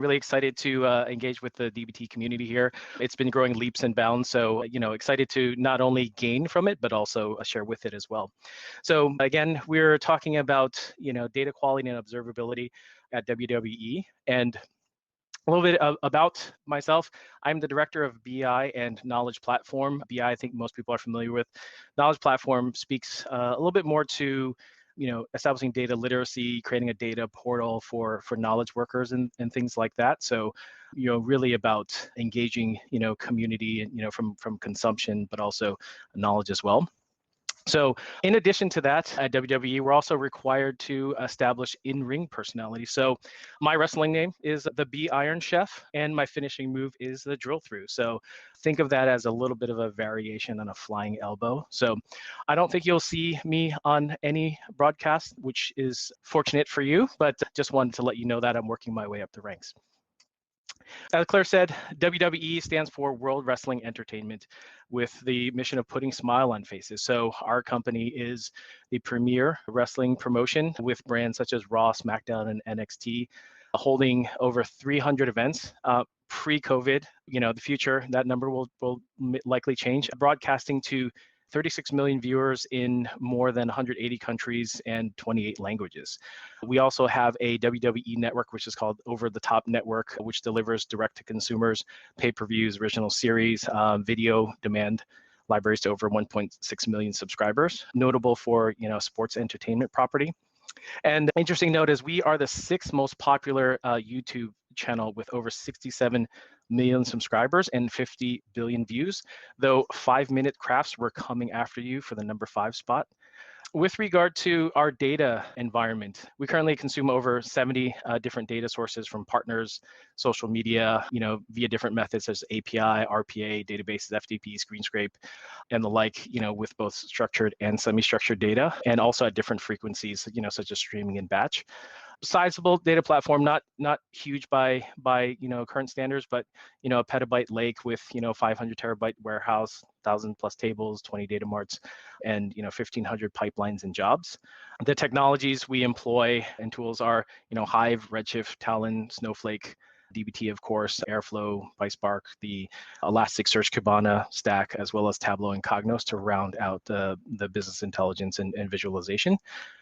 Really excited to engage with the DBT community here. It's been growing leaps and bounds. So, excited to not only gain from it, but also share with it as well. So again, we're talking about, data quality and observability at WWE. And a little bit about myself. I'm the director of BI and Knowledge Platform. BI, I think most people are familiar with. Knowledge Platform speaks a little bit more to establishing data literacy, creating a data portal for knowledge workers and things like that. So, really about engaging, community and, from consumption, but also knowledge as well. So in addition to that, at WWE, we're also required to establish in-ring personality. So my wrestling name is the B Iron Chef, and my finishing move is the drill through. So think of that as a little bit of a variation on a flying elbow. So I don't think you'll see me on any broadcast, which is fortunate for you, but just wanted to let you know that I'm working my way up the ranks. As Claire said, WWE stands for World Wrestling Entertainment, with the mission of putting smile on faces. So our company is the premier wrestling promotion with brands such as Raw, SmackDown, and NXT, holding over 300 events. Pre-COVID, the future, that number will likely change. Broadcasting to 36 million viewers in more than 180 countries and 28 languages. We also have a WWE network, which is called Over the Top Network, which delivers direct to consumers, pay-per-views, original series, video demand libraries to over 1.6 million subscribers, notable for, sports entertainment property. And interesting note is we are the 6th most popular YouTube channel with over 67 million subscribers and 50 billion views, though 5-minute crafts were coming after you for the number 5 spot. With regard to our data environment, we currently consume over 70 different data sources from partners, social media, via different methods such as API, RPA, databases, FTP, screen scrape, and the like, with both structured and semi-structured data, and also at different frequencies, such as streaming and batch. Sizable data platform, not huge by current standards, but a petabyte lake with 500 terabyte warehouse, 1,000 plus tables, 20 data marts, and 1,500 pipelines and jobs. The technologies we employ and tools are Hive, Redshift, Talon, Snowflake, DBT, of course, Airflow, PySpark, the Elasticsearch Kibana stack, as well as Tableau and Cognos to round out the business intelligence and visualization.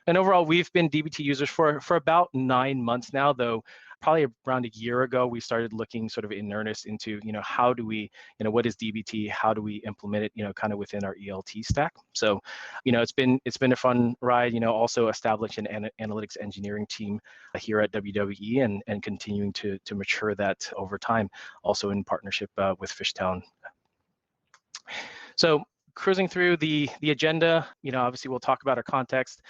And overall, we've been DBT users for about 9 months now, though probably around a year ago, we started looking sort of in earnest into, how do we, what is DBT? How do we implement it, kind of within our ELT stack? So, it's been a fun ride, also establish an analytics engineering team here at WWE and continuing to mature that over time, also in partnership with Fishtown. So cruising through the agenda, obviously we'll talk about our context,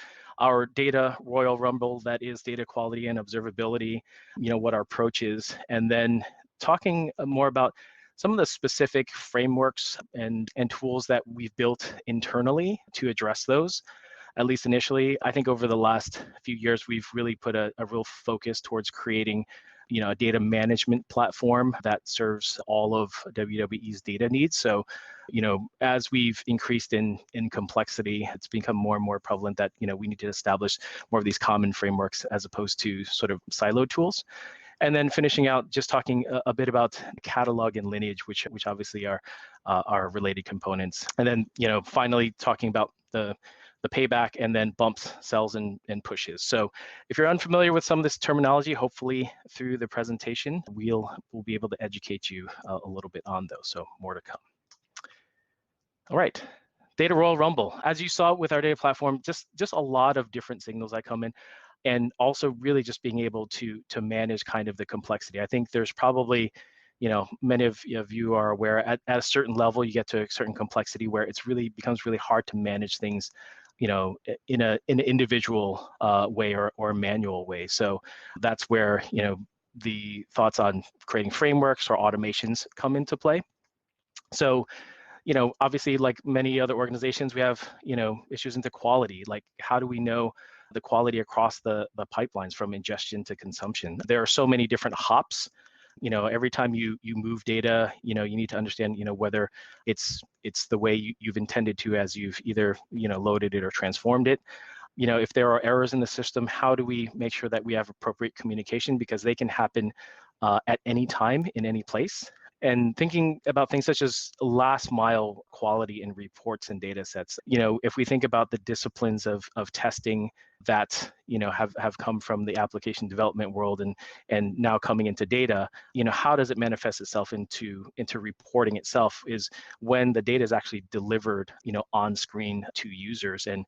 our data Royal Rumble, that is data quality and observability, what our approach is, and then talking more about some of the specific frameworks and tools that we've built internally to address those. At least initially, I think over the last few years, we've really put a real focus towards creating a data management platform that serves all of WWE's data needs. So, as we've increased in complexity, it's become more and more prevalent that, we need to establish more of these common frameworks as opposed to sort of siloed tools. And then finishing out, just talking a bit about catalog and lineage, which obviously are related components. And then, finally talking about the payback, and then bumps, sells, and pushes. So if you're unfamiliar with some of this terminology, hopefully through the presentation, we'll be able to educate you a little bit on those. So more to come. All right, Data Royal Rumble. As you saw with our data platform, just a lot of different signals that come in, and also really just being able to manage kind of the complexity. I think there's probably, many of you are aware at a certain level, you get to a certain complexity where it's really becomes really hard to manage things, in an individual way or a manual way. So that's where, the thoughts on creating frameworks or automations come into play. So, obviously, like many other organizations, we have, issues into quality. Like, how do we know the quality across the pipelines from ingestion to consumption? There are so many different hops. Every time you move data, you need to understand, whether it's the way you've intended to, as you've either, loaded it or transformed it. If there are errors in the system, how do we make sure that we have appropriate communication? Because they can happen at any time in any place. And thinking about things such as last mile quality in reports and data sets. If we think about the disciplines of testing that have come from the application development world and now coming into data, how does it manifest itself into reporting itself is when the data is actually delivered on screen to users and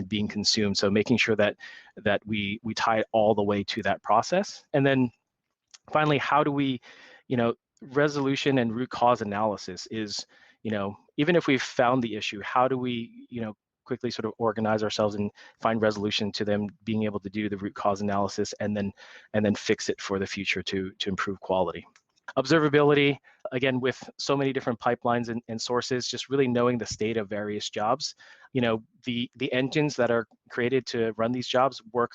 being consumed. So making sure that we tie it all the way to that process. And then finally, how do we, resolution and root cause analysis is, even if we've found the issue, how do we, quickly sort of organize ourselves and find resolution to them being able to do the root cause analysis and then fix it for the future to improve quality. Observability, again, with so many different pipelines and sources, just really knowing the state of various jobs. The engines that are created to run these jobs work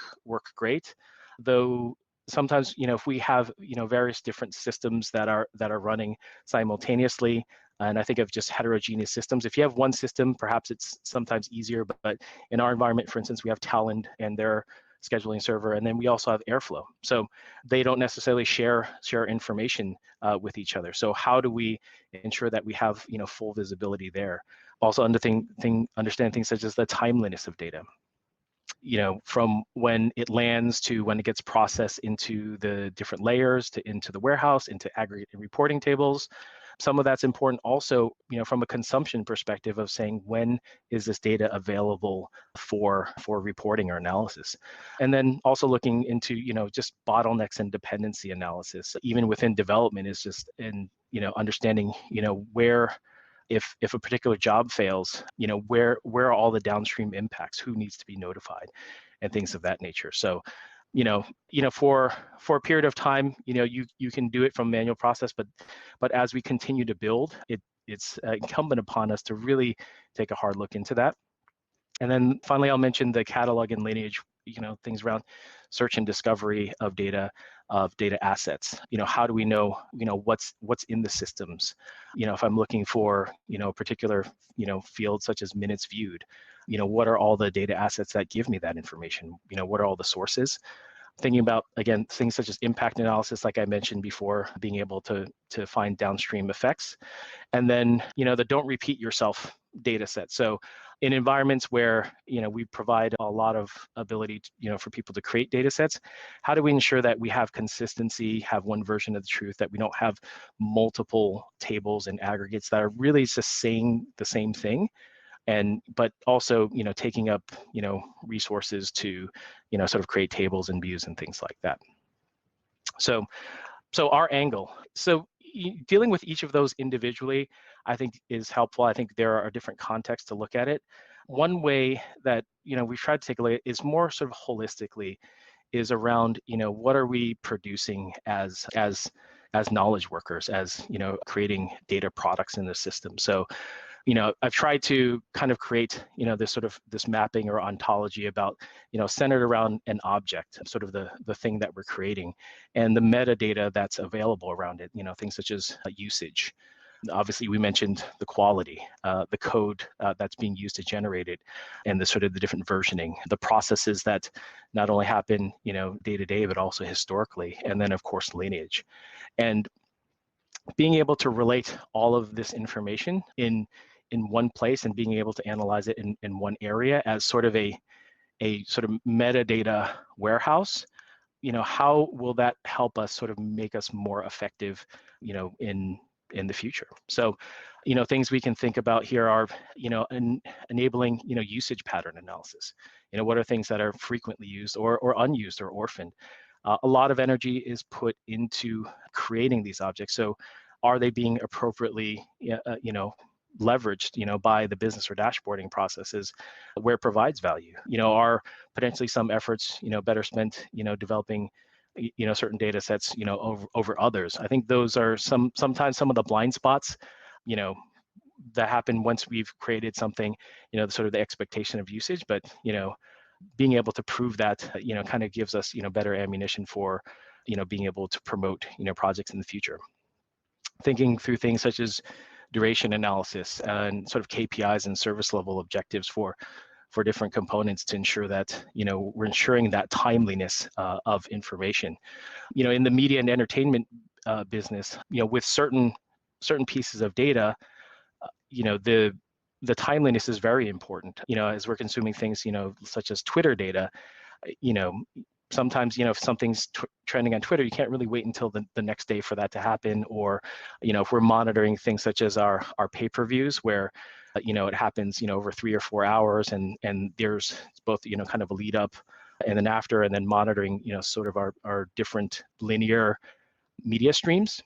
great, though sometimes if we have various different systems that are running simultaneously, and I think of just heterogeneous systems. If you have one system, perhaps it's sometimes easier, but in our environment, for instance, we have Talend and their scheduling server, and then we also have Airflow. So they don't necessarily share information with each other. So how do we ensure that we have full visibility there? Also understand things such as the timeliness of data. From when it lands to when it gets processed into the different layers, into the warehouse, into aggregate and reporting tables. Some of that's important also, from a consumption perspective of saying, when is this data available for reporting or analysis? And then also looking into, just bottlenecks and dependency analysis, even within development, is just in, understanding, where, if a particular job fails, where are all the downstream impacts, who needs to be notified, and things of that nature. So, for a period of time, you can do it from manual process, but as we continue to build, it's incumbent upon us to really take a hard look into that. And then finally, I'll mention the catalog and lineage, things around search and discovery of data assets. How do we know, what's in the systems? If I'm looking for, a particular, field such as minutes viewed, what are all the data assets that give me that information? What are all the sources? Thinking about, again, things such as impact analysis, like I mentioned before, being able to find downstream effects. And then, the don't repeat yourself data set. So in environments where, we provide a lot of ability, for people to create data sets, how do we ensure that we have consistency, have one version of the truth, that we don't have multiple tables and aggregates that are really just saying the same thing? But also, taking up, resources to, sort of create tables and views and things like that. So our angle. So dealing with each of those individually, I think is helpful. I think there are different contexts to look at it. One way that, we've tried to take a look at is more sort of holistically, is around, what are we producing as knowledge workers, as, creating data products in the system. So, I've tried to kind of create, this mapping or ontology about, centered around an object, sort of the thing that we're creating, and the metadata that's available around it, things such as usage. Obviously, we mentioned the quality, the code that's being used to generate it, and the different versioning, the processes that not only happen, day to day, but also historically, and then of course lineage. And being able to relate all of this information in one place and being able to analyze it in one area as sort of a sort of metadata warehouse, how will that help us sort of make us more effective, in the future? So, things we can think about here are, enabling, usage pattern analysis. What are things that are frequently used or unused or orphaned? A lot of energy is put into creating these objects. So are they being appropriately, leveraged, by the business or dashboarding processes where it provides value? Are potentially some efforts, better spent, developing, certain data sets, over others? I think those are sometimes some of the blind spots, that happen once we've created something, sort of the expectation of usage, but, being able to prove that, kind of gives us, better ammunition for, being able to promote, projects in the future. Thinking through things such as duration analysis and sort of KPIs and service level objectives for for different components to ensure that, we're ensuring that timeliness of information. In the media and entertainment business, with certain pieces of data, the timeliness is very important. As we're consuming things, such as Twitter data, sometimes, if something's trending on Twitter, you can't really wait until the next day for that to happen. Or, if we're monitoring things such as our pay-per-views, where, it happens, over 3 or 4 hours, and there's both, kind of a lead up and then after, and then monitoring, sort of our different linear media streams,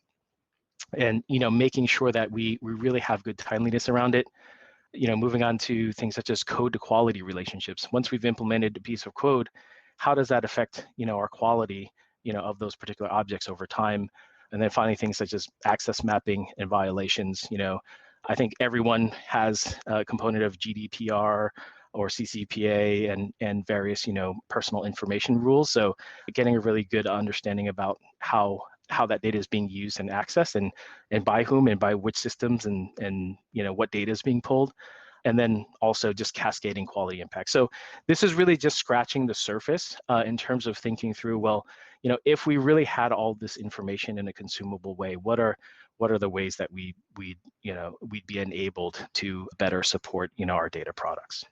and, making sure that we really have good timeliness around it. Moving on to things such as code to quality relationships. Once we've implemented a piece of code, how does that affect, our quality, of those particular objects over time? And then finally, things such as access mapping and violations. I think everyone has a component of GDPR or CCPA and various, personal information rules. So getting a really good understanding about how that data is being used and accessed, and by whom and by which systems, and what data is being pulled. And then also just cascading quality impact. So this is really just scratching the surface in terms of thinking through, well, if we really had all this information in a consumable way, what are the ways that we'd be enabled to better support, our data products?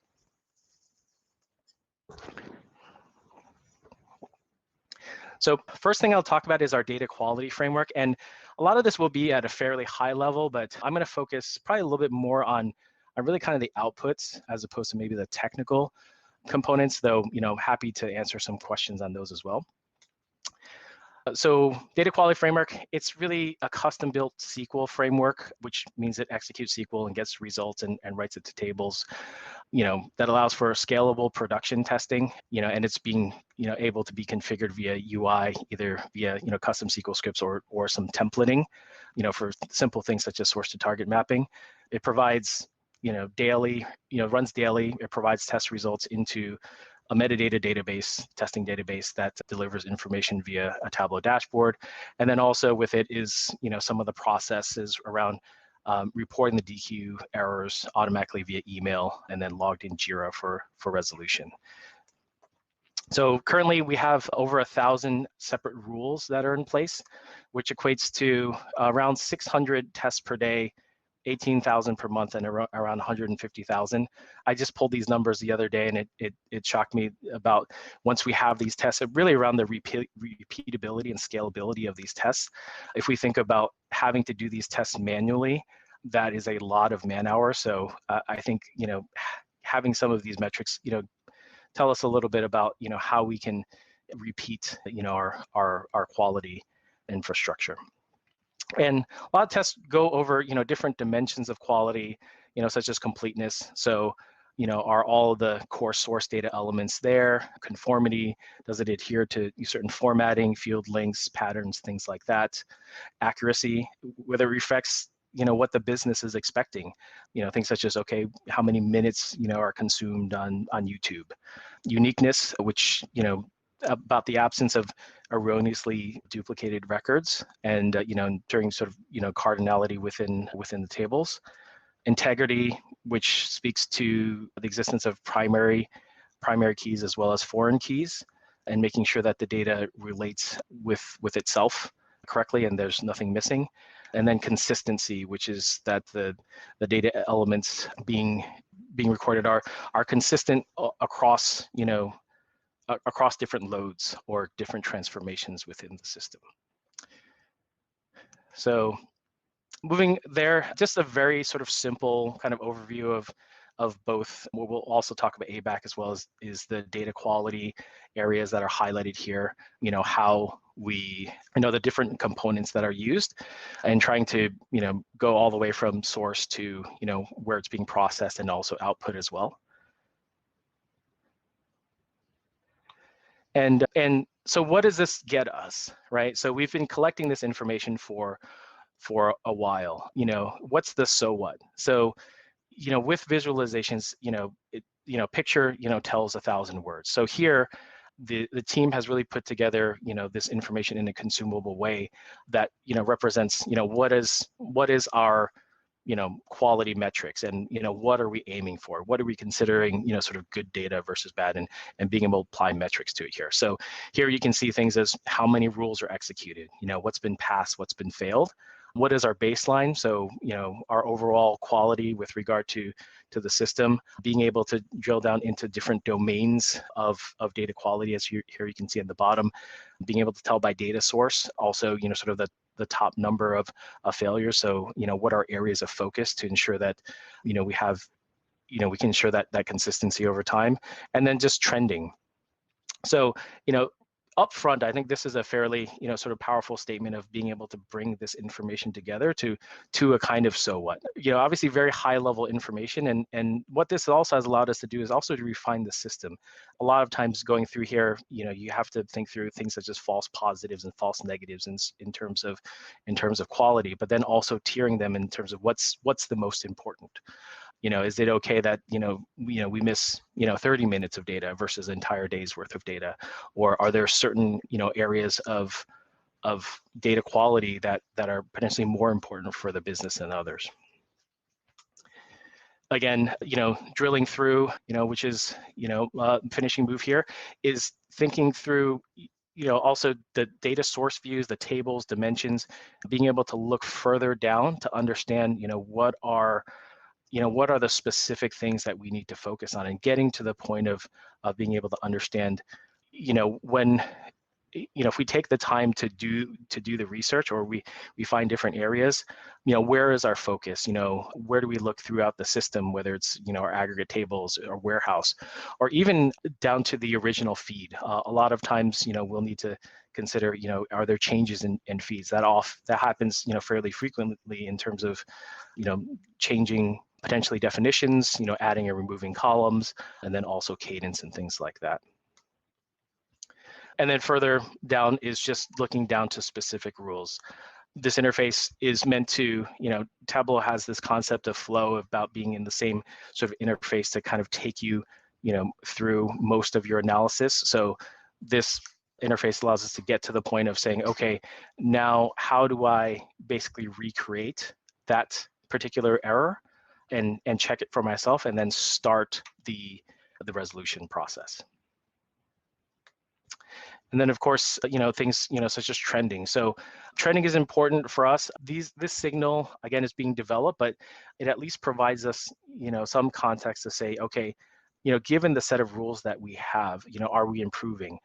So first thing I'll talk about is our data quality framework. And a lot of this will be at a fairly high level, but I'm going to focus probably a little bit more on really kind of the outputs as opposed to maybe the technical components, though, happy to answer some questions on those as well. So data quality framework, it's really a custom built SQL framework, which means it executes SQL and gets results and writes it to tables, that allows for scalable production testing, and it's being, able to be configured via UI, either via, custom SQL scripts or some templating, for simple things such as source to target mapping. It provides, daily, runs daily. It provides test results into a metadata database, testing database that delivers information via a Tableau dashboard. And then also with it is, some of the processes around reporting the DQ errors automatically via email, and then logged in Jira for resolution. So currently we have over 1,000 separate rules that are in place, which equates to around 600 tests per day, 18,000 per month, and around 150,000. I just pulled these numbers the other day, and it shocked me about, once we have these tests, really around the repeatability and scalability of these tests. If we think about having to do these tests manually, that is a lot of man hours. So I think, having some of these metrics, tell us a little bit about, how we can repeat, our quality infrastructure. And a lot of tests go over, different dimensions of quality, such as completeness. So, are all the core source data elements there? Conformity, does it adhere to certain formatting, field links, patterns, things like that? Accuracy, whether it reflects, what the business is expecting, things such as, okay, how many minutes, are consumed on YouTube? Uniqueness, which, about the absence of erroneously duplicated records, and during sort of cardinality within the tables. Integrity, which speaks to the existence of primary keys as well as foreign keys, and making sure that the data relates with itself correctly and there's nothing missing. And then consistency, which is that the data elements being recorded are consistent across across different loads or different transformations within the system. So moving there, just a very sort of simple kind of overview of both. We'll also talk about ABAC as well as is the data quality areas that are highlighted here, how we the different components that are used, and trying to go all the way from source to where it's being processed and also output as well. And so what does this get us, right? So we've been collecting this information for a while. What's the so what? So, with visualizations, picture, tells 1,000 words. So here, the team has really put together, this information in a consumable way that, represents, what is our quality metrics, and what are we aiming for, what are we considering sort of good data versus bad, and being able to apply metrics to it here. So here you can see things as how many rules are executed, what's been passed, what's been failed, what is our baseline, so our overall quality with regard to the system, being able to drill down into different domains of data quality, as here you can see at the bottom, being able to tell by data source, also sort of the top number of failures. So what are areas of focus to ensure that we have we can ensure that consistency over time, and then just trending. So up front, I think this is a fairly sort of powerful statement of being able to bring this information together to a kind of so what. Obviously very high level information, and what this also has allowed us to do is also to refine the system. A lot of times going through here, you have to think through things such as false positives and false negatives in terms of quality, but then also tiering them in terms of what's the most important. Is it okay that we miss 30 minutes of data versus an entire day's worth of data, or are there certain areas of data quality that are potentially more important for the business than others? Again, drilling through, which is finishing move here, is thinking through also the data source views, the tables, dimensions, being able to look further down to understand what are the specific things that we need to focus on, and getting to the point of being able to understand, when, if we take the time to do the research, or we find different areas, where is our focus? Where do we look throughout the system, whether it's, our aggregate tables or warehouse, or even down to the original feed. A lot of times, we'll need to consider, are there changes in feeds? That happens, fairly frequently in terms of, changing potentially definitions, adding and removing columns, and then also cadence and things like that. And then further down is just looking down to specific rules. This interface is meant to, Tableau has this concept of flow, about being in the same sort of interface to kind of take you, through most of your analysis. So this interface allows us to get to the point of saying, okay, now how do I basically recreate that particular error and check it for myself, and then start the resolution process. And then, of course, things, such as trending. So trending is important for us. This signal, again, is being developed, but it at least provides us, some context to say, okay, given the set of rules that we have, are we improving?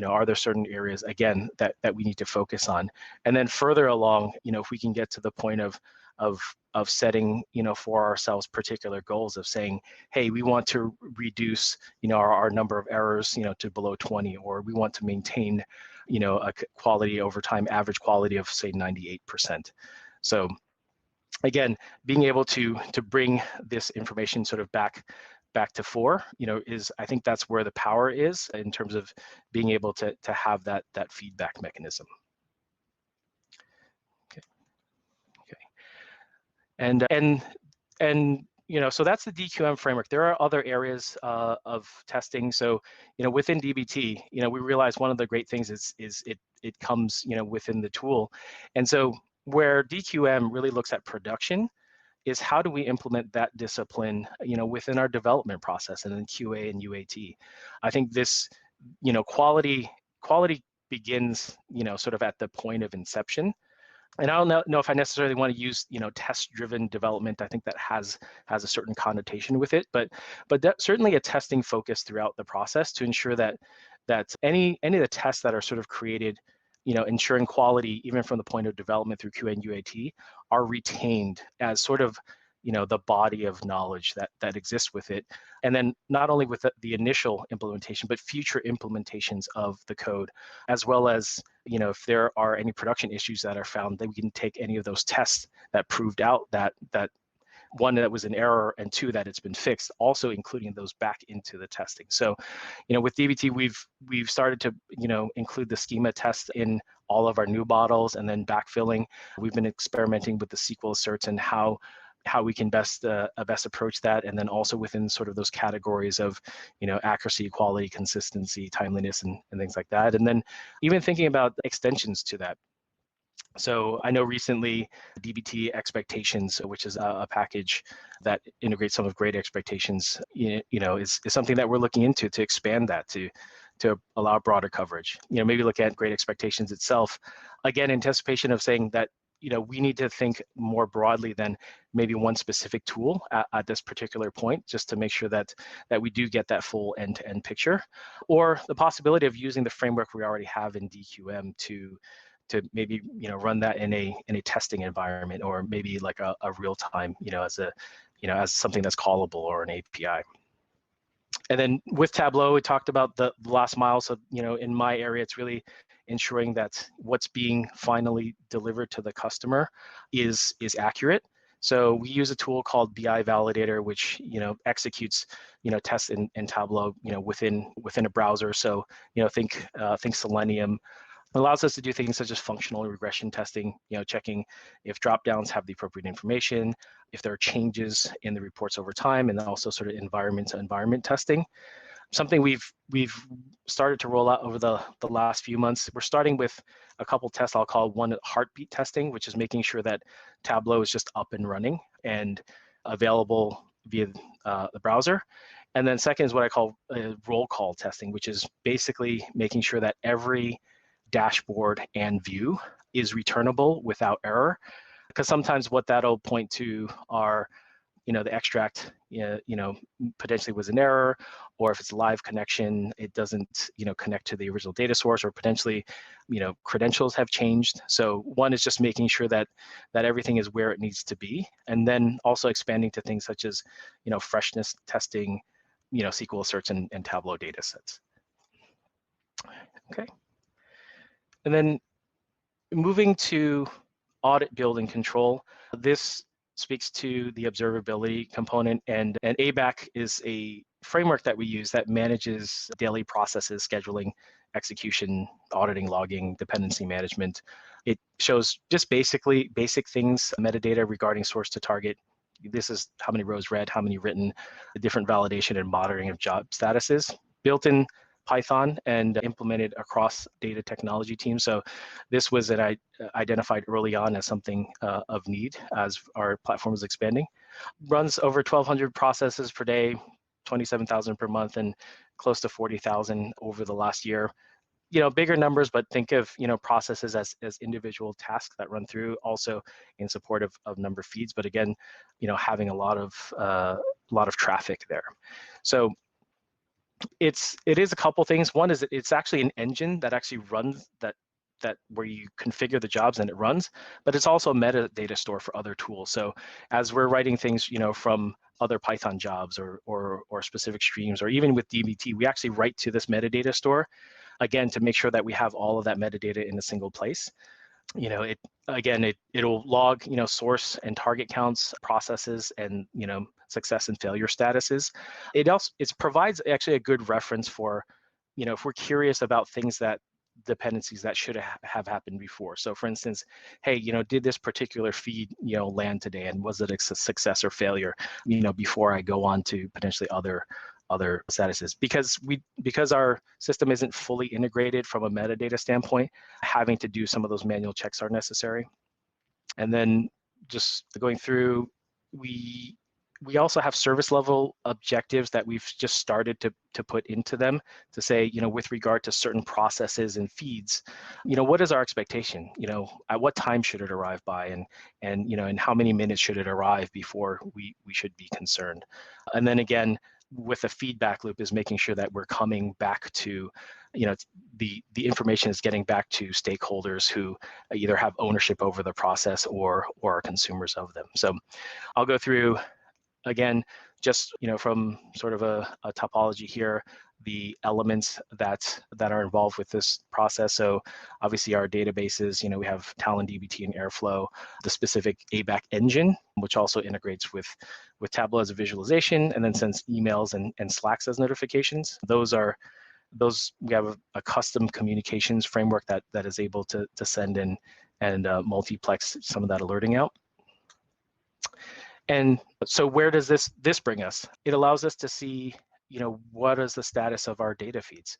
Are there certain areas, again, that we need to focus on? And then further along, if we can get to the point of setting, for ourselves particular goals of saying, hey, we want to reduce, our number of errors, to below 20, or we want to maintain, a quality over time, average quality of say 98%. So again, being able to bring this information sort of back to fore, is, I think that's where the power is in terms of being able to have that feedback mechanism. And so that's the DQM framework. There are other areas of testing. So within DBT, we realize one of the great things is it comes within the tool. And so where DQM really looks at production is how do we implement that discipline within our development process, and then QA and UAT. I think this quality begins sort of at the point of inception. And I don't know if I necessarily want to use test-driven development. I think that has a certain connotation with it, but that certainly a testing focus throughout the process to ensure that any of the tests that are sort of created, ensuring quality even from the point of development through QA and UAT, are retained as sort of the body of knowledge that exists with it. And then not only with the initial implementation, but future implementations of the code, as well as, if there are any production issues that are found, that we can take any of those tests that proved out that one, that was an error, and two, that it's been fixed, also including those back into the testing. So, with DBT, we've started to, include the schema test in all of our new models, and then backfilling. We've been experimenting with the SQL asserts and how we can best approach that, and then also within sort of those categories of accuracy, quality, consistency, timeliness, and things like that. And then even thinking about extensions to that. So I know recently DBT Expectations, which is a package that integrates some of Great Expectations, is something that we're looking into to expand that to allow broader coverage. Maybe look at Great Expectations itself. Again, anticipation of saying that we need to think more broadly than maybe one specific tool at this particular point, just to make sure that we do get that full end-to-end picture, or the possibility of using the framework we already have in DQM to maybe run that in a testing environment, or maybe like a real time as something that's callable or an API. And then with Tableau, we talked about the last mile. So in my area, it's really ensuring that what's being finally delivered to the customer is accurate. So we use a tool called BI Validator, which executes tests in Tableau within a browser. So think Selenium. It allows us to do things such as functional regression testing, checking if dropdowns have the appropriate information, if there are changes in the reports over time, and then also sort of environment to environment testing. Something we've started to roll out over the last few months. We're starting with a couple tests I'll call one heartbeat testing, which is making sure that Tableau is just up and running and available via the browser. And then second is what I call roll call testing, which is basically making sure that every dashboard and view is returnable without error, because sometimes what that'll point to are the extract potentially was an error, or if it's a live connection, it doesn't connect to the original data source, or potentially credentials have changed. So one is just making sure that everything is where it needs to be, and then also expanding to things such as freshness testing, SQL certs and Tableau data sets. Okay. And then moving to audit, build, and control. This speaks to the observability component, and ABAC is a framework that we use that manages daily processes, scheduling, execution, auditing, logging, dependency management. It shows just basic things, metadata regarding source to target. This is how many rows read, how many written, the different validation and monitoring of job statuses, built in Python and implemented across data technology teams. So this was identified early on as something of need as our platform is expanding. Runs over 1,200 processes per day, 27,000 per month, and close to 40,000 over the last year. Bigger numbers, but think of processes as individual tasks that run through, also in support of number feeds. But again, having a lot of traffic there. So it is a couple things. One is it's actually an engine that actually runs that where you configure the jobs and it runs, but it's also a metadata store for other tools. So as we're writing things, from other Python jobs or specific streams, or even with DBT, we actually write to this metadata store, again, to make sure that we have all of that metadata in a single place. It'll log, source and target counts, processes, and, success and failure statuses. It provides actually a good reference for, if we're curious about things dependencies that should have happened before. So for instance, hey, did this particular feed, land today, and was it a success or failure, before I go on to potentially other statuses, because our system isn't fully integrated from a metadata standpoint, having to do some of those manual checks are necessary. And then just going through, we also have service level objectives that we've just started to put into them to say, with regard to certain processes and feeds, what is our expectation? At what time should it arrive by, and how many minutes should it arrive before we should be concerned? And then again, with a feedback loop, is making sure that we're coming back to, the information is getting back to stakeholders who either have ownership over the process or are consumers of them. So I'll go through, again, just from sort of a topology here, the elements that are involved with this process. So obviously our databases, we have Talon, DBT, and Airflow, the specific ABAC engine, which also integrates with Tableau as a visualization, and then sends emails and Slacks as notifications. We have a custom communications framework that is able to send in and multiplex some of that alerting out. And so where does this bring us? It allows us to see, what is the status of our data feeds?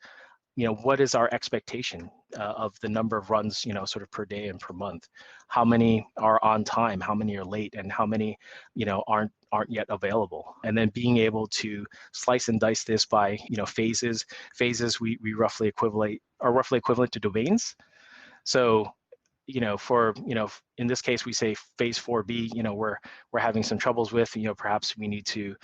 what is our expectation of the number of runs, sort of per day and per month? How many are on time? How many are late? And how many, aren't yet available? And then being able to slice and dice this by, phases. Phases we roughly equivalent to domains. So for, in this case, we say phase 4B, we're having some troubles with, perhaps we need to,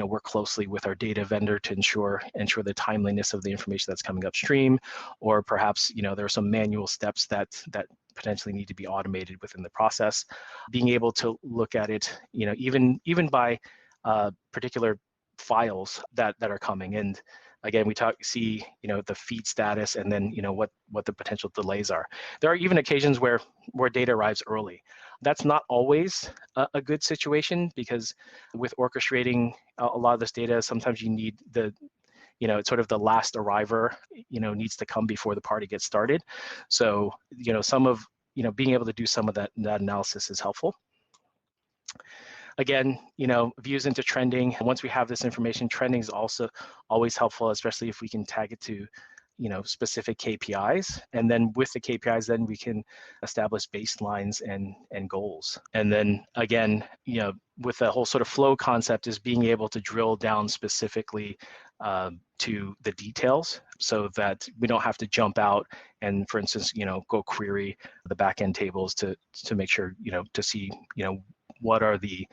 work closely with our data vendor to ensure the timeliness of the information that's coming upstream, or perhaps, there are some manual steps that potentially need to be automated within the process. Being able to look at it, even by particular files that are coming. And again, we see, the feed status, and then, what the potential delays are. There are even occasions where data arrives early. That's not always a good situation, because with orchestrating a lot of this data, sometimes you need it's sort of the last arriver, needs to come before the party gets started. So, some of, being able to do some of that analysis is helpful. Again, views into trending. Once we have this information, trending is also always helpful, especially if we can tag it to, specific KPIs. And then with the KPIs, then we can establish baselines and goals. And then again, with the whole sort of flow concept, is being able to drill down specifically to the details, so that we don't have to jump out and, for instance, go query the backend tables to make sure, to see, what are the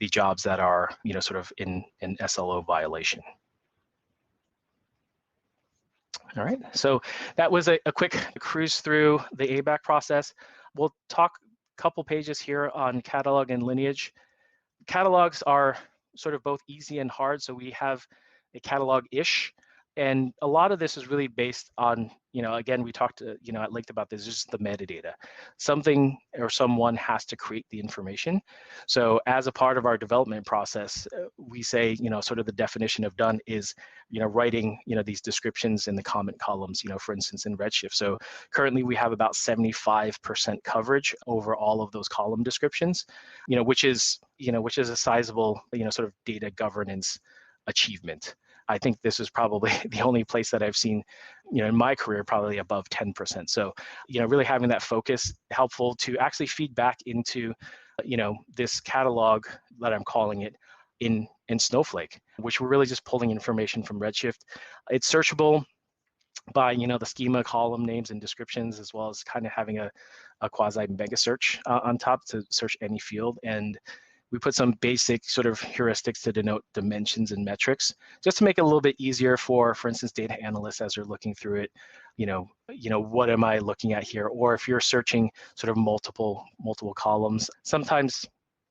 jobs that are, sort of in an SLO violation. All right, so that was a quick cruise through the ABAC process. We'll talk a couple pages here on catalog and lineage. Catalogs are sort of both easy and hard, so we have a catalog-ish. And a lot of this is really based on, again, we talked, at length about this, just the metadata. Something or someone has to create the information. So as a part of our development process, we say, sort of the definition of done is, writing, these descriptions in the comment columns, for instance, in Redshift. So currently we have about 75% coverage over all of those column descriptions, which is a sizable, sort of data governance achievement. I think this is probably the only place that I've seen, in my career, probably above 10%. So, really having that focus helpful to actually feed back into, this catalog that I'm calling it in Snowflake, which we're really just pulling information from Redshift. It's searchable by, the schema, column names, and descriptions, as well as kind of having a quasi mega search on top to search any field. And we put some basic sort of heuristics to denote dimensions and metrics, just to make it a little bit easier for instance, data analysts as they're looking through it. What am I looking at here? Or if you're searching sort of multiple columns, sometimes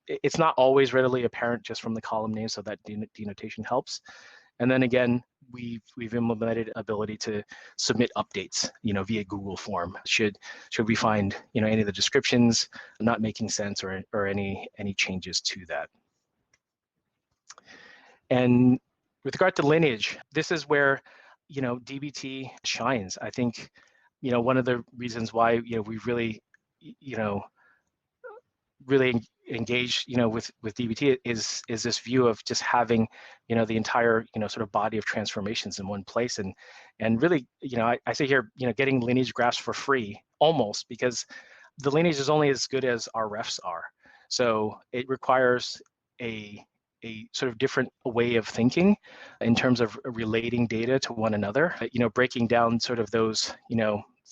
it's not always readily apparent just from the column name, so that denotation helps. And then again, we've implemented ability to submit updates, via Google form. Should we find, any of the descriptions not making sense, or any changes to that. And with regard to lineage, this is where, DBT shines. I think, one of the reasons why, we really, really engage, with DBT is this view of just having, the entire, sort of body of transformations in one place. And really, I say here, getting lineage graphs for free, almost, because the lineage is only as good as our refs are. So it requires a sort of different way of thinking in terms of relating data to one another, breaking down sort of those,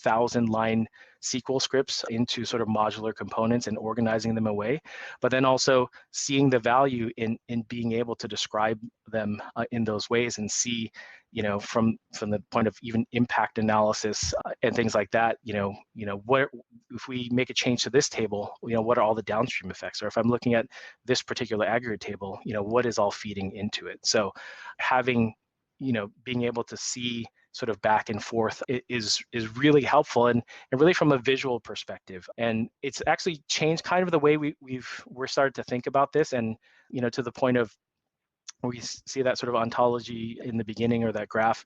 1,000-line SQL scripts into sort of modular components and organizing them away, but then also seeing the value in being able to describe them in those ways, and see, from the point of even impact analysis and things like that, what if we make a change to this table, what are all the downstream effects? Or if I'm looking at this particular aggregate table, what is all feeding into it? So having, being able to see sort of back and forth is really helpful, and really from a visual perspective. And it's actually changed kind of the way we're started to think about this, and to the point of we see that sort of ontology in the beginning, or that graph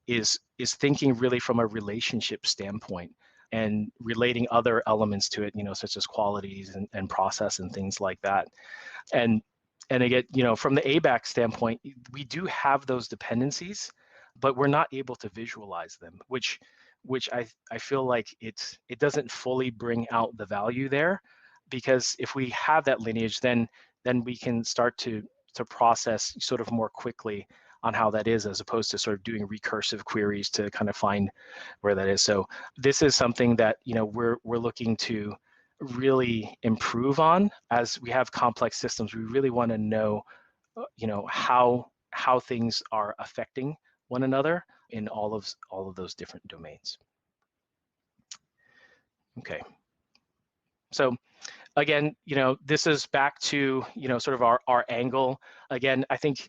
is thinking really from a relationship standpoint and relating other elements to it, such as qualities and process and things like that. And again, from the ABAC standpoint, we do have those dependencies, but we're not able to visualize them, which I feel like it doesn't fully bring out the value there, because if we have that lineage, then we can start to process sort of more quickly on how that is, as opposed to sort of doing recursive queries to kind of find where that is. So this is something that we're looking to really improve on. As we have complex systems, we really want to know how things are affecting one another in all of those different domains. Okay. So again, this is back to, sort of our angle. Again, I think,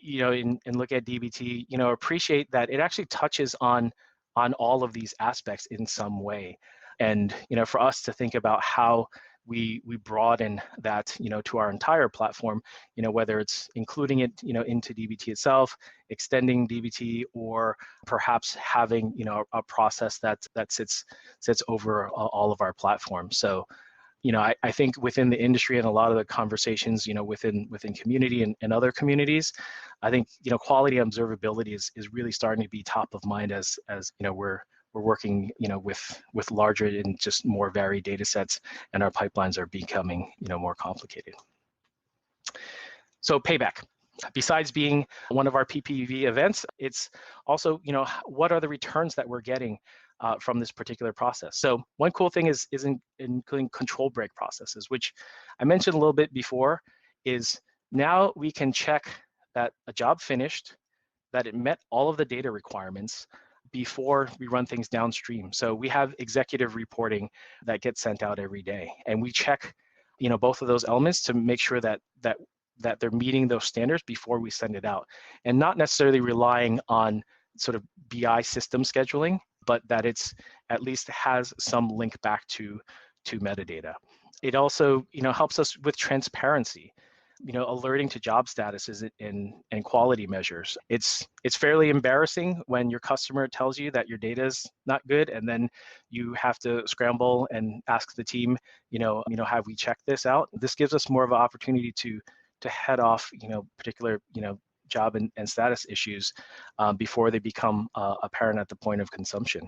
and look at DBT, appreciate that it actually touches on all of these aspects in some way. And, for us to think about how we broaden that, to our entire platform, whether it's including it, into DBT itself, extending DBT, or perhaps having, a process that sits over all of our platforms. So, I think within the industry and a lot of the conversations, within community and other communities, I think, quality observability is really starting to be top of mind as we're working, with larger and just more varied data sets, and our pipelines are becoming, more complicated. So Payback, besides being one of our PPV events, it's also, what are the returns that we're getting from this particular process? So one cool thing is including control break processes, which I mentioned a little bit before, is now we can check that a job finished, that it met all of the data requirements before we run things downstream. So we have executive reporting that gets sent out every day, and we check, both of those elements to make sure that they're meeting those standards before we send it out, and not necessarily relying on sort of BI system scheduling, but that it's at least has some link back to metadata. It also, helps us with transparency, alerting to job statuses and quality measures. It's fairly embarrassing when your customer tells you that your data is not good, and then you have to scramble and ask the team, have we checked this out? This gives us more of an opportunity to head off, particular, job and status issues before they become apparent at the point of consumption.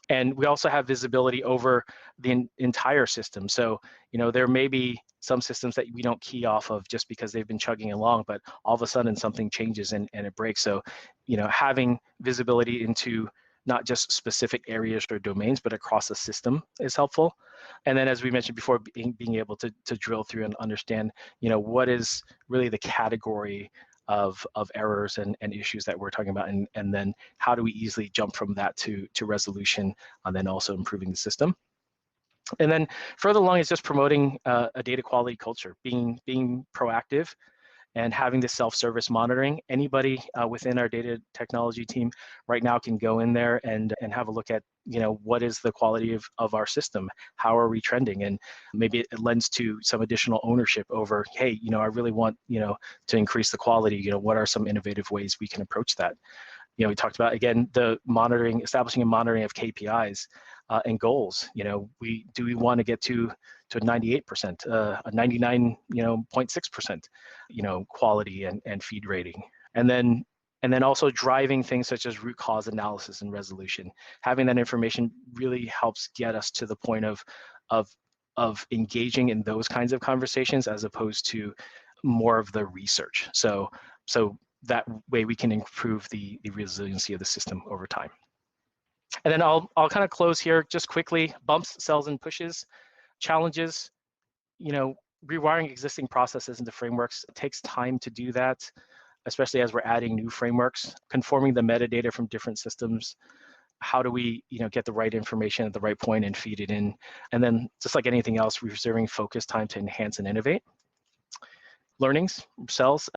And we also have visibility over the entire system. So, there may be some systems that we don't key off of just because they've been chugging along, but all of a sudden something changes and it breaks. So, having visibility into not just specific areas or domains, but across the system is helpful. And then, as we mentioned before, being able to drill through and understand, what is really the category of errors and issues that we're talking about, and then how do we easily jump from that to resolution, and then also improving the system. And then further along is just promoting a data quality culture, being proactive, and having this self-service monitoring. Anybody within our data technology team right now can go in there and have a look at, what is the quality of our system? How are we trending? And maybe it lends to some additional ownership over, hey, I really want, to increase the quality. What are some innovative ways we can approach that? We talked about, again, the monitoring, establishing a monitoring of KPIs and goals. We want to get to a 98%, a 99.6%, quality and feed rating, and then also driving things such as root cause analysis and resolution. Having that information really helps get us to the point of engaging in those kinds of conversations, as opposed to more of the research. So that way we can improve the resiliency of the system over time. And then I'll kind of close here just quickly. Bumps, cells, and pushes. Challenges, rewiring existing processes into frameworks. It takes time to do that, especially as we're adding new frameworks, conforming the metadata from different systems. How do we, get the right information at the right point and feed it in? And then, just like anything else, reserving focus time to enhance and innovate. Learnings, cells,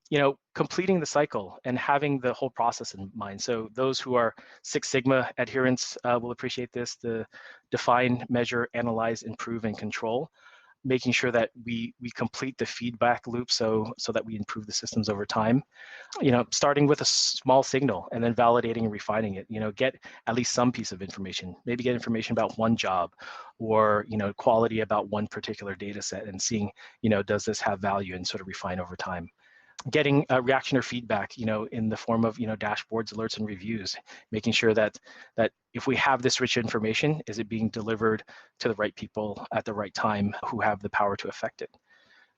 completing the cycle and having the whole process in mind. So those who are Six Sigma adherents will appreciate this: the define, measure, analyze, improve, and control. Making sure that we complete the feedback loop so that we improve the systems over time. Starting with a small signal and then validating and refining it. Get at least some piece of information. Maybe get information about one job, or quality about one particular data set, and seeing, does this have value, and sort of refine over time. getting reaction or feedback, in the form of, dashboards, alerts, and reviews, making sure that if we have this rich information, is it being delivered to the right people at the right time who have the power to affect it?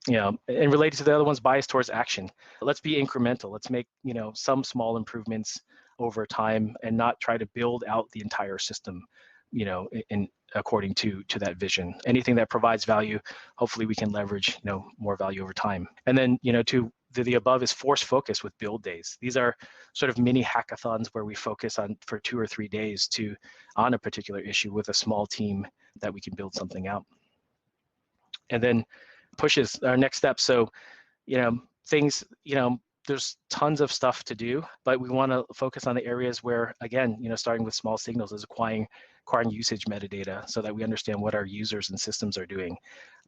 And related to the other ones, bias towards action. Let's be incremental. Let's make, some small improvements over time and not try to build out the entire system, in according to that vision. Anything that provides value, hopefully we can leverage, more value over time. And then, to the above is force focus with build days. These are sort of mini hackathons where we focus on for 2 or 3 days on a particular issue with a small team that we can build something out. And then pushes our next step. So, things, there's tons of stuff to do, but we want to focus on the areas where, again, starting with small signals, is acquiring usage metadata so that we understand what our users and systems are doing.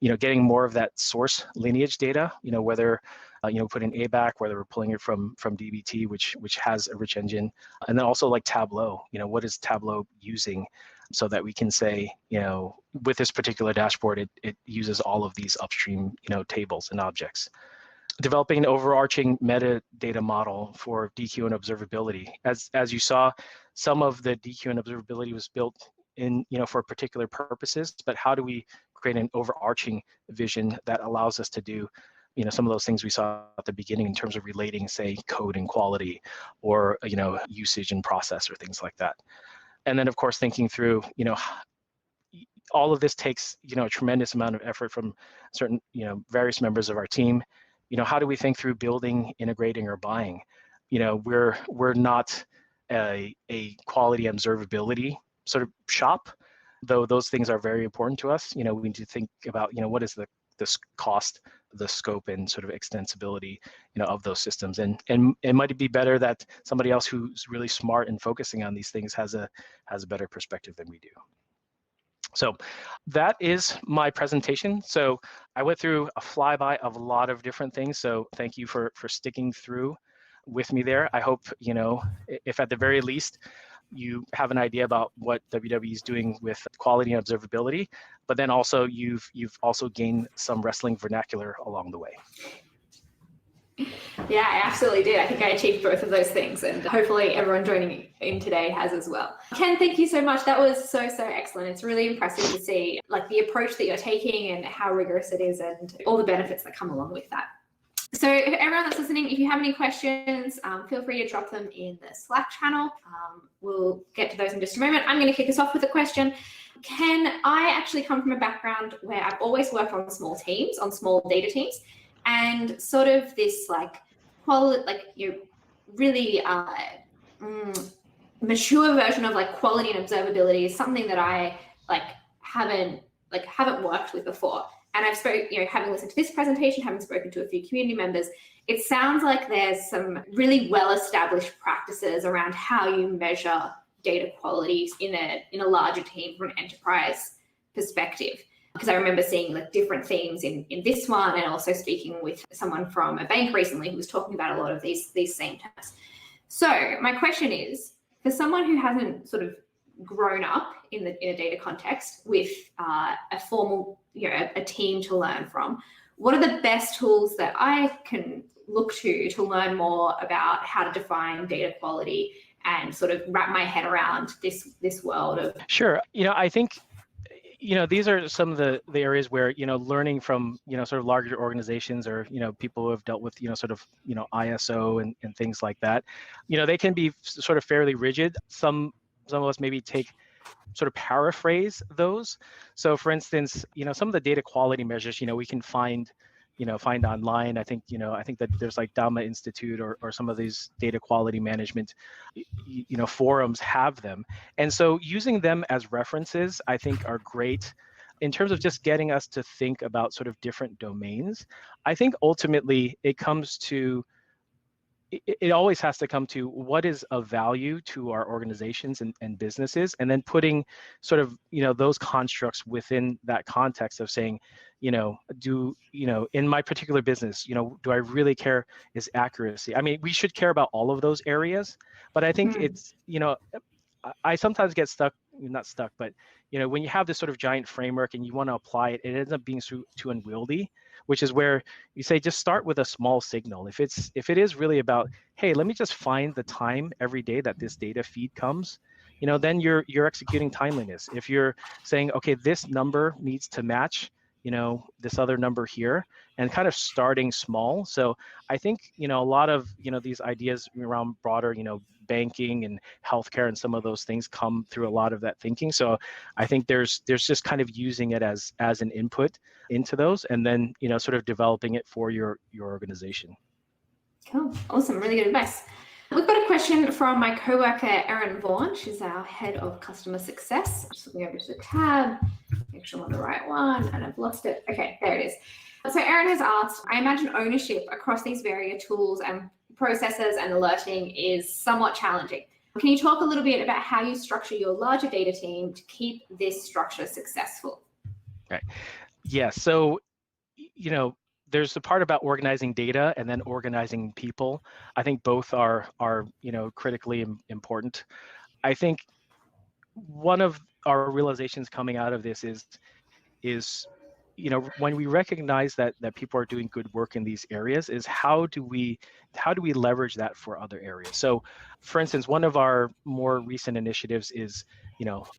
Getting more of that source lineage data, whether, put in ABAC, whether we're pulling it from DBT, which has a rich engine, and then also like Tableau, what is Tableau using, so that we can say, with this particular dashboard, it uses all of these upstream, tables and objects. Developing an overarching metadata model for DQ and observability. As you saw, some of the DQ and observability was built in, for particular purposes, but how do we create an overarching vision that allows us to do, some of those things we saw at the beginning in terms of relating, say, code and quality, or, usage and process, or things like that. And then, of course, thinking through, all of this takes, a tremendous amount of effort from certain, various members of our team. How do we think through building, integrating, or buying? We're not a quality observability sort of shop, though those things are very important to us. We need to think about, what is the cost, the scope, and sort of extensibility, of those systems. And it might be better that somebody else who's really smart and focusing on these things has a better perspective than we do. So that is my presentation. So I went through a flyby of a lot of different things. So thank you for sticking through with me there. I hope, if at the very least, you have an idea about what WWE is doing with quality and observability, but then also you've also gained some wrestling vernacular along the way. Yeah, I absolutely did. I think I achieved both of those things, and hopefully everyone joining in today has as well. Ken, thank you so much. That was so excellent. It's really impressive to see the approach that you're taking and how rigorous it is, and all the benefits that come along with that. So everyone that's listening, if you have any questions, feel free to drop them in the Slack channel. We'll get to those in just a moment. I'm going to kick us off with a question. Ken, I actually come from a background where I've always worked on small teams, on small data teams, and sort of this really mature version of quality and observability is something that I haven't worked with before. And I've having listened to this presentation, having spoken to a few community members, it sounds like there's some really well-established practices around how you measure data quality in a larger team from an enterprise perspective. Because I remember seeing different themes in this one, and also speaking with someone from a bank recently who was talking about a lot of these same terms. So my question is, for someone who hasn't sort of grown up in a data context with a formal, a team to learn from, what are the best tools that I can look to learn more about how to define data quality and sort of wrap my head around this world of? Sure. I think, these are some of the areas where, learning from, sort of larger organizations, or, people who have dealt with, sort of, ISO and things like that, they can be sort of fairly rigid. Some of us maybe sort of paraphrase those. So for instance, some of the data quality measures, we can find online. I think that there's Dhamma Institute or some of these data quality management, forums have them. And so using them as references, I think, are great in terms of just getting us to think about sort of different domains. I think ultimately it always has to come to what is of value to our organizations and businesses, and then putting sort of, those constructs within that context of saying, in my particular business, do I really care is accuracy? I mean, we should care about all of those areas, but I think it's, I sometimes get stuck, not stuck, but when you have this sort of giant framework and you want to apply it, it ends up being too unwieldy, which is where you say just start with a small signal. If it is really about, hey, let me just find the time every day that this data feed comes, then you're executing timeliness. If you're saying, okay, this number needs to match this other number here, and kind of starting small. So I think a lot of these ideas around broader banking and healthcare and some of those things come through a lot of that thinking. So I think there's just kind of using it as an input into those, and then sort of developing it for your organization. Cool, awesome, really good advice. We've got a question from my coworker, Erin Vaughan. She's our head of customer success. Just looking over to the tab, make sure I'm on the right one, and I've lost it. Okay, there it is. So Erin has asked, I imagine ownership across these various tools and processes and alerting is somewhat challenging. Can you talk a little bit about how you structure your larger data team to keep this structure successful? Right. Yeah. So, there's the part about organizing data and then organizing people. I think both are critically important. I think one of our realizations coming out of this is when we recognize that people are doing good work in these areas, is how do we leverage that for other areas? So for instance, one of our more recent initiatives is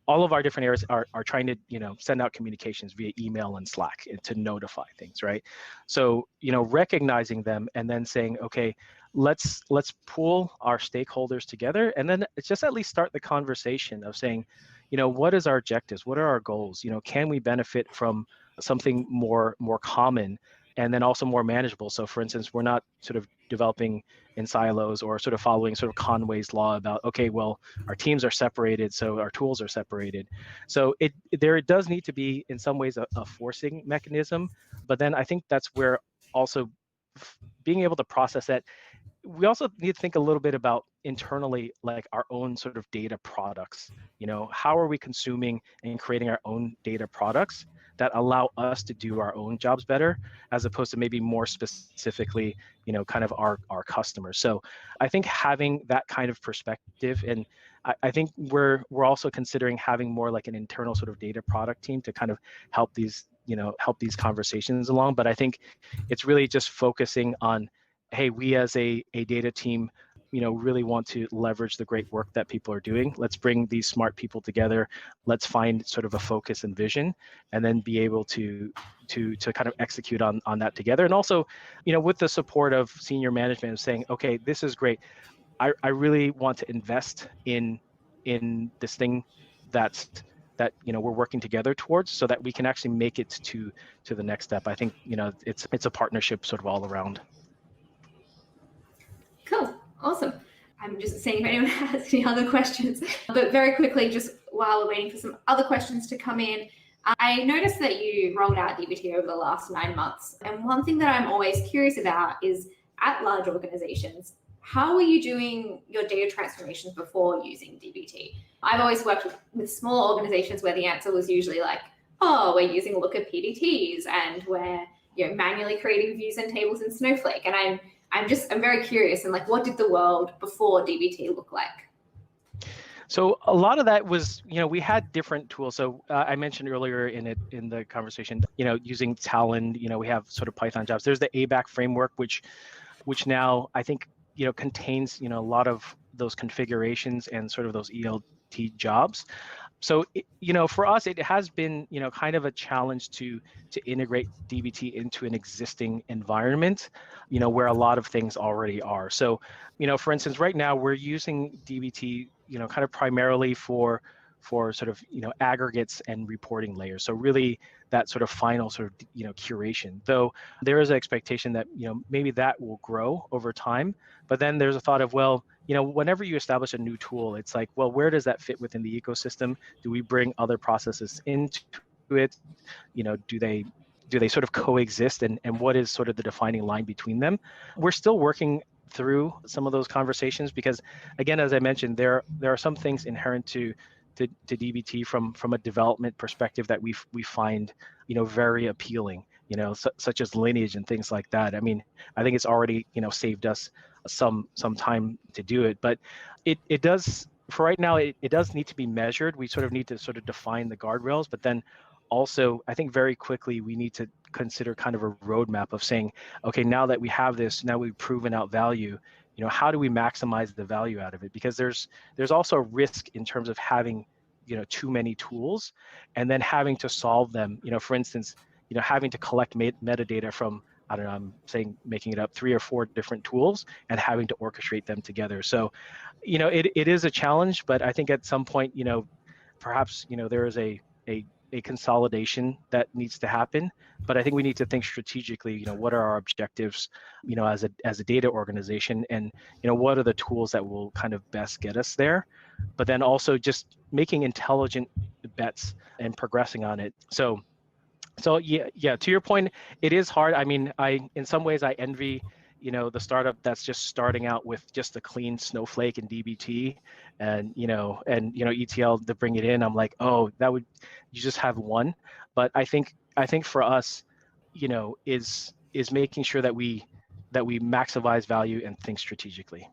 all of our different areas are trying to send out communications via email and Slack to notify things, right? So recognizing them and then saying, okay, let's pool our stakeholders together, and then just at least start the conversation of saying, what is our objectives, what are our goals, can we benefit from something more common and then also more manageable. So for instance, we're not sort of developing in silos or sort of following sort of Conway's law about, okay, well, our teams are separated, so our tools are separated. So there does need to be in some ways a forcing mechanism, but then I think that's where also being able to process that, we also need to think a little bit about internally, like our own sort of data products. How are we consuming and creating our own data products that allow us to do our own jobs better, as opposed to maybe more specifically, kind of our customers. So I think having that kind of perspective, and I think we're also considering having more like an internal sort of data product team to kind of help these conversations along. But I think it's really just focusing on, hey, we as a data team, really want to leverage the great work that people are doing. Let's bring these smart people together. Let's find sort of a focus and vision, and then be able to kind of execute on that together. And also, with the support of senior management, of saying, okay, this is great. I really want to invest in this thing that we're working together towards, so that we can actually make it to the next step. I think it's a partnership sort of all around. Cool, awesome. I'm just seeing if anyone has any other questions. But very quickly, just while we're waiting for some other questions to come in, I noticed that you rolled out DBT over the last 9 months. And one thing that I'm always curious about is, at large organizations, how were you doing your data transformations before using DBT? I've always worked with small organizations where the answer was usually like, oh, we're using Looker PDTs and we're manually creating views and tables in Snowflake. And I'm very curious, and like, what did the world before DBT look like? So a lot of that was, we had different tools. So I mentioned earlier in the conversation, using Talend, we have sort of Python jobs. There's the ABAC framework, which now I think, contains, a lot of those configurations and sort of those ELT jobs. So, for us, it has been, kind of a challenge to integrate DBT into an existing environment, where a lot of things already are. So, for instance, right now we're using DBT, kind of primarily for sort of, aggregates and reporting layers. So really that sort of final sort of, curation, though there is an expectation that, maybe that will grow over time. But then there's a thought of, well, whenever you establish a new tool, it's like, well, where does that fit within the ecosystem? Do we bring other processes into it? Do they sort of coexist, and what is sort of the defining line between them? We're still working through some of those conversations, because again, as I mentioned, there are some things inherent to DBT from a development perspective that we find very appealing, such as Lineage and things like that. I mean, I think it's already saved us some time to do it, but it does for right now, it does need to be measured. We sort of need to sort of define the guardrails, but then also I think very quickly we need to consider kind of a roadmap of saying, okay, now that we have this, now we've proven out value, how do we maximize the value out of it? Because there's also a risk in terms of having, too many tools and then having to solve them. For instance, having to collect metadata from, I don't know, I'm saying, making it up, 3 or 4 different tools and having to orchestrate them together. So, it is a challenge, but I think at some point, perhaps, there is a consolidation that needs to happen. But I think we need to think strategically, what are our objectives, as a data organization, and, what are the tools that will kind of best get us there, but then also just making intelligent bets and progressing on it. So yeah, to your point, it is hard. I mean, in some ways I envy, the startup that's just starting out with just a clean Snowflake and DBT and, ETL to bring it in. I'm like, oh, you just have one. But I think for us, is making sure that we maximize value and think strategically.